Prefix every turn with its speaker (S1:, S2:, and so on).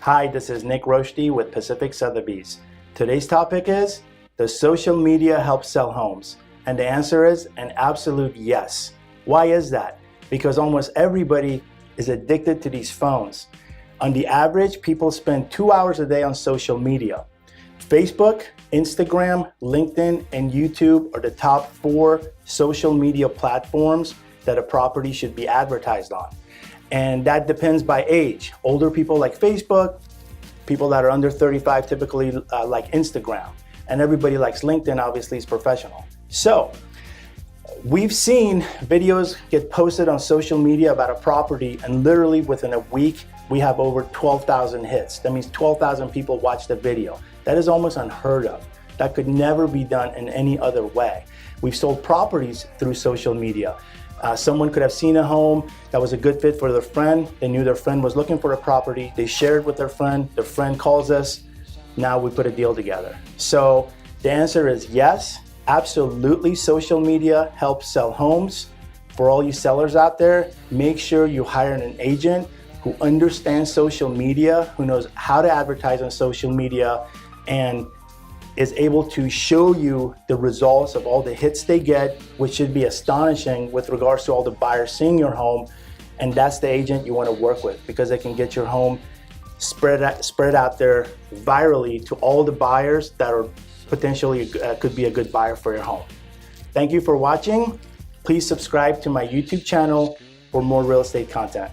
S1: Hi, this is Nick Roshdieh with Pacific Sotheby's. Today's topic is, does social media help sell homes? And the answer is an absolute yes. Why is that? Because almost everybody is addicted to these phones. On the average, people spend 2 hours a day on social media. Facebook, Instagram, LinkedIn, and YouTube are the top 4 social media platforms that a property should be advertised on. And that depends by age. Older people like Facebook, people that are under 35 typically like Instagram, and everybody likes LinkedIn, obviously is professional. So we've seen videos get posted on social media about a property, and literally within a week, we have over 12,000 hits. That means 12,000 people watched the video. That is almost unheard of. That could never be done in any other way. We've sold properties through social media. Someone could have seen a home that was a good fit for their friend. They knew their friend was looking for a property. They shared with their friend calls us. Now we put a deal together. So the answer is yes, absolutely. Social media helps sell homes. For all you sellers out there, make sure you hire an agent who understands social media, who knows how to advertise on social media, and is able to show you the results of all the hits they get, which should be astonishing with regards to all the buyers seeing your home. And that's the agent you want to work with, because they can get your home spread out there virally to all the buyers that are potentially could be a good buyer for your home. Thank you for watching. Please subscribe to my YouTube channel for more real estate content.